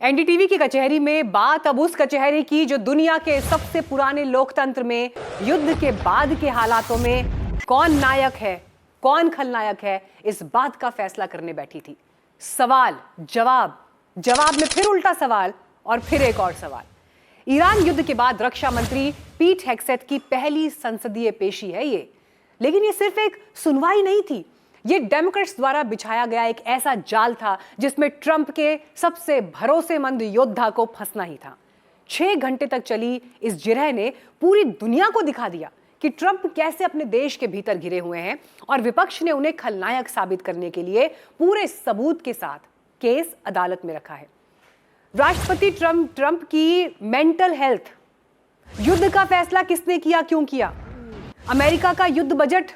NDTV की कचहरी में बात अब उस कचहरी की जो दुनिया के सबसे पुराने लोकतंत्र में युद्ध के बाद के हालातों में कौन नायक है, कौन खलनायक है, इस बात का फैसला करने बैठी थी। सवाल जवाब, जवाब में फिर उल्टा सवाल और फिर एक और सवाल। ईरान युद्ध के बाद रक्षा मंत्री पीट हेग्सेथ की पहली संसदीय पेशी है ये, लेकिन ये सिर्फ एक सुनवाई नहीं थी। ये डेमोक्रेट्स द्वारा बिछाया गया एक ऐसा जाल था जिसमें ट्रंप के सबसे भरोसेमंद योद्धा को फंसना ही था। 6 घंटे तक चली इस जिरह ने पूरी दुनिया को दिखा दिया कि ट्रंप कैसे अपने देश के भीतर घिरे हुए हैं और विपक्ष ने उन्हें खलनायक साबित करने के लिए पूरे सबूत के साथ केस अदालत में रखा है। राष्ट्रपति ट्रंप की मेंटल हेल्थ, युद्ध का फैसला किसने किया, क्यों किया, अमेरिका का युद्ध बजट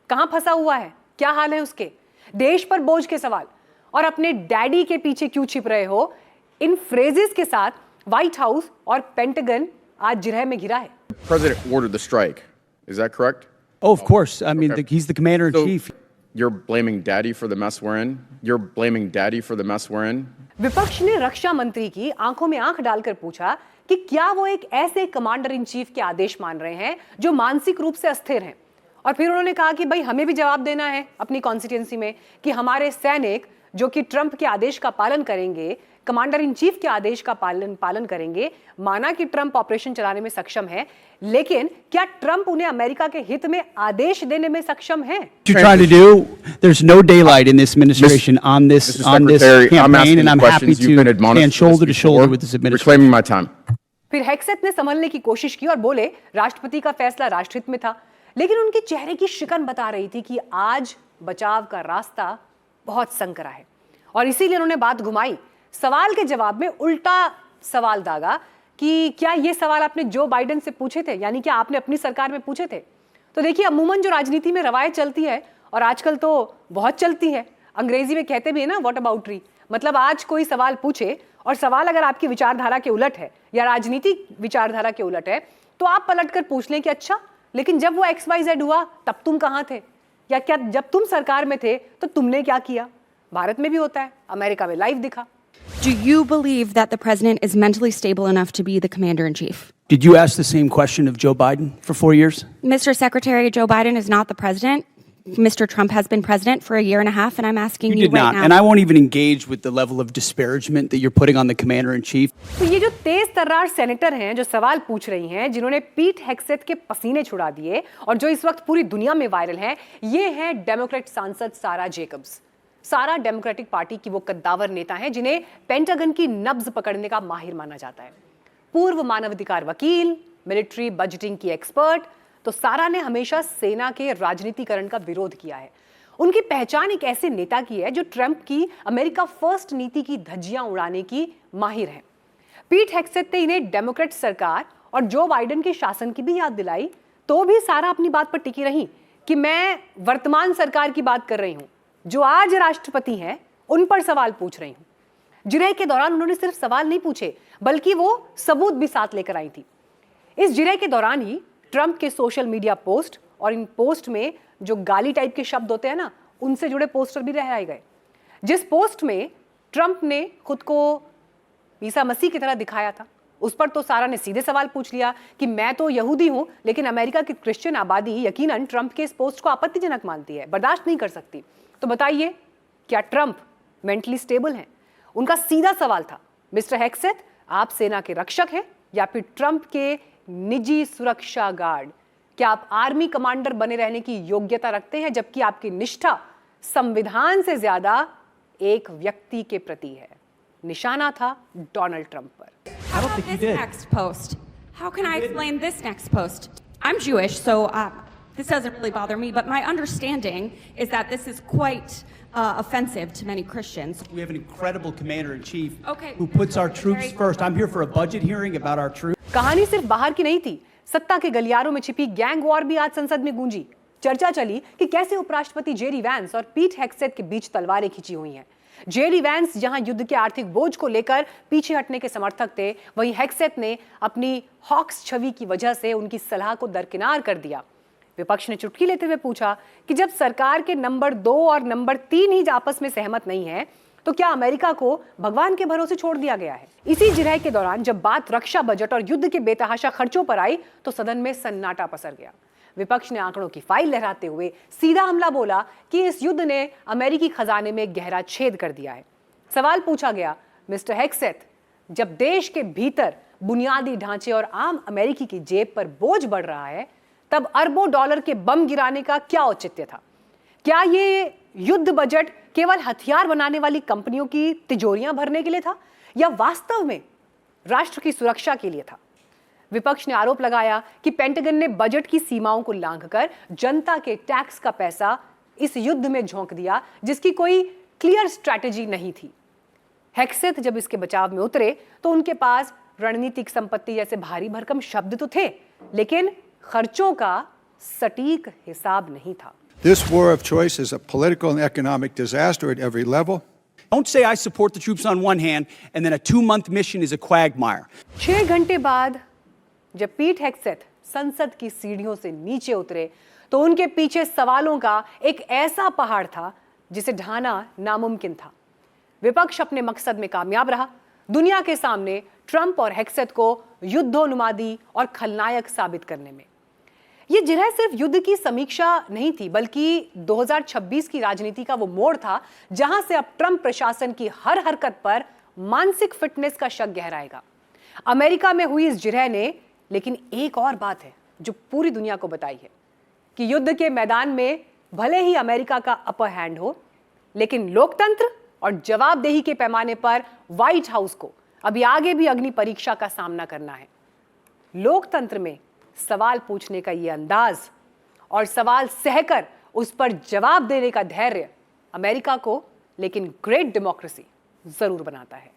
कहां फंसा हुआ है, क्या हाल है उसके, देश पर बोझ के सवाल और अपने डैडी के पीछे क्यों छिप रहे हो, इन फ्रेजेस के साथ व्हाइट हाउस और पेंटागन आज जिरह में घिरा है। President ordered the strike. Is that correct? Oh, of course. I mean, Okay. he's the commander in chief. You're blaming Daddy for the mess we're in? You're blaming Daddy for the mess we're in? विपक्ष ने रक्षा मंत्री की आंखों में आंख डालकर पूछा कि क्या वो एक ऐसे कमांडर इन चीफ के आदेश मान रहे हैं जो मानसिक रूप से अस्थिर हैं। और फिर उन्होंने कहा कि भाई हमें भी जवाब देना है अपनी कॉन्स्टिट्यूंसी में कि हमारे सैनिक जो कि ट्रंप के आदेश का पालन करेंगे, कमांडर इन चीफ के आदेश का पालन करेंगे। माना कि ट्रंप ऑपरेशन चलाने में सक्षम है, लेकिन क्या ट्रंप उन्हें अमेरिका के हित में आदेश देने में सक्षम है? What you're trying to do, there's no daylight in this administration on this campaign, and I'm happy to stand shoulder to shoulder with this administration. Reclaiming my time. फिर हेग्सेथ ने संभलने की कोशिश की और बोले राष्ट्रपति का फैसला राष्ट्रहित में था, लेकिन उनके चेहरे की शिकन बता रही थी कि आज बचाव का रास्ता बहुत संकरा है और इसीलिए उन्होंने बात घुमाई। सवाल के जवाब में उल्टा सवाल दागा कि क्या ये सवाल आपने जो बाइडेन से पूछे थे, यानी कि आपने अपनी सरकार में पूछे थे। तो देखिए, अमूमन जो राजनीति में रवायत चलती है और आजकल तो बहुत चलती है, अंग्रेजी में कहते भी है ना व्हाट अबाउट री, मतलब आज कोई सवाल पूछे और सवाल अगर आपकी विचारधारा के उलट है या राजनीतिक विचारधारा के उलट है तो आप पलटकर पूछ लें कि अच्छा, लेकिन जब वो XYZ हुआ तब तुम कहां थे, या क्या जब तुम सरकार में थे तो तुमने क्या किया। भारत में भी होता है, अमेरिका में लाइव दिखा। Do you believe that the president is mentally stable enough to be the commander in chief? Did you ask the same question of Joe Biden for 4 years? Mr. Secretary, Joe Biden is not the president. Mr. Trump has been president for a year and a half, and I'm asking you did right not, now. and I won't even engage with the level of disparagement that you're putting on the commander in chief. तो ये जो तेज तर्रार senator हैं जो सवाल पूछ रही हैं, जिन्होंने पीट हेग्सेथ के पसीने छुड़ा दिए और जो इस वक्त पूरी दुनिया में वायरल हैं, ये हैं डेमोक्रेट सांसद सारा जेकब्स। सारा डेमोक्रेटिक पार्टी की वो कद्दावर नेता हैं जिन्हें पेंटागन की नब्ज पकड़ने का माहिर माना जाता है। पूर्व मानवाधिकार वकील, मिलिट्री बजटिंग की एक्सपर्ट। तो सारा ने हमेशा सेना के राजनीतिकरण का विरोध किया है। उनकी पहचान एक ऐसे नेता की है जो ट्रंप की अमेरिका फर्स्ट नीति की धज्जियां उड़ाने की माहिर है। पीट हेग्सेथ ने इन्हें डेमोक्रेट सरकार और जो बाइडेन के शासन की भी याद दिलाई, तो भी सारा अपनी बात पर टिकी रही कि मैं वर्तमान सरकार की बात कर रही हूं, जो आज राष्ट्रपति हैं उन पर सवाल पूछ रही हूं। जिरह के दौरान उन्होंने सिर्फ सवाल नहीं पूछे, बल्कि वो सबूत भी साथ लेकर आई थी। इस जिरह के दौरान ही ट्रंप के सोशल मीडिया पोस्ट और इन पोस्ट में जो गाली टाइप के शब्द होते हैं ना, उनसे जुड़े पोस्टर भी लहराए गए। जिस पोस्ट में ट्रंप ने खुद को ईसा मसीह की तरह दिखाया था, उस पर तो सारा ने सीधे सवाल पूछ लिया कि मैं तो यहूदी हूं, लेकिन अमेरिका की क्रिश्चियन आबादी यकीनन ट्रंप के इस पोस्ट को आपत्तिजनक मानती है, बर्दाश्त नहीं कर सकती। तो बताइए, क्या ट्रंप मेंटली स्टेबल हैं? उनका सीधा सवाल था, मिस्टर हेग्सेथ, आप सेना के रक्षक हैं या फिर ट्रंप के निजी सुरक्षा गार्ड? क्या आप आर्मी कमांडर बने रहने की योग्यता रखते हैं, जबकि आपकी निष्ठा संविधान से ज्यादा एक व्यक्ति के प्रति है? निशाना था डोनाल्ड ट्रंप पर। How about this next post? How can I explain this next post? I'm Jewish, so this doesn't really bother me, but my understanding is that this is quite offensive to many Christians. We have an incredible commander in chief Okay. who puts our troops first. I'm here for a budget hearing about our troops. कहानी सिर्फ बाहर की नहीं थी, सत्ता के गलियारों में छिपी गैंग वॉर भी आज संसद में गूंजी। चर्चा चली कि कैसे उपराष्ट्रपति जेडी वैंस और पीट हेग्सेथ के बीच तलवारें खिंची हुई हैं। जेडी वैंस जहां युद्ध के आर्थिक बोझ को लेकर पीछे हटने के समर्थक थे, वहीं हेग्सेथ ने अपनी हॉक्स छवि की वजह से उनकी सलाह को दरकिनार कर दिया। विपक्ष ने चुटकी लेते हुए पूछा कि जब सरकार के नंबर 2 और नंबर 3 ही आपस में सहमत नहीं है, तो क्या अमेरिका को भगवान के भरोसे छोड़ दिया गया है? इसी जिरह के दौरान जब बात रक्षा बजट और युद्ध के बेतहाशा खर्चों पर आई तो सदन में सन्नाटा पसर गया। विपक्ष ने आंकड़ों की फाइल लहराते हुए सीधा हमला बोला कि इस युद्ध ने अमेरिकी खजाने में गहरा छेद कर दिया है। सवाल पूछा गया, मिस्टर हेग्सेथ, जब देश के भीतर बुनियादी ढांचे और आम अमेरिकी की जेब पर बोझ बढ़ रहा है, तब अरबों डॉलर के बम गिराने का क्या औचित्य था? क्या ये युद्ध बजट केवल हथियार बनाने वाली कंपनियों की तिजोरियां भरने के लिए था या वास्तव में राष्ट्र की सुरक्षा के लिए था? विपक्ष ने आरोप लगाया कि पेंटागन ने बजट की सीमाओं को लांघकर जनता के टैक्स का पैसा इस युद्ध में झोंक दिया, जिसकी कोई क्लियर स्ट्रैटेजी नहीं थी। हेग्सेथ जब इसके बचाव में उतरे तो उनके पास रणनीतिक संपत्ति जैसे भारी भरकम शब्द तो थे, लेकिन खर्चों का सटीक हिसाब नहीं था। This war of choice is a political and economic disaster at every level. Don't say I support the troops on one hand and then a 2-month mission is a quagmire. 6 घंटे बाद जब पीट हेग्सेथ संसद की सीढ़ियों से नीचे उतरे तो उनके पीछे सवालों का एक ऐसा पहाड़ था जिसे ढाना नामुमकिन था। विपक्ष अपने मकसद में कामयाब रहा। दुनिया के सामने ट्रंप और हेग्सेथ को युद्धोन्मादी और खलनायक साबित करने में। यह जिरह सिर्फ युद्ध की समीक्षा नहीं थी, बल्कि 2026 की राजनीति का वो मोड़ था जहां से अब ट्रंप प्रशासन की हर हरकत पर मानसिक फिटनेस का शक गहराएगा। अमेरिका में हुई इस जिरह ने लेकिन एक और बात है जो पूरी दुनिया को बताई है कि युद्ध के मैदान में भले ही अमेरिका का अपर हैंड हो, लेकिन लोकतंत्र और जवाबदेही के पैमाने पर व्हाइट हाउस को अभी आगे भी अग्नि परीक्षा का सामना करना है। लोकतंत्र में सवाल पूछने का ये अंदाज और सवाल सहकर उस पर जवाब देने का धैर्य अमेरिका को लेकिन ग्रेट डेमोक्रेसी जरूर बनाता है।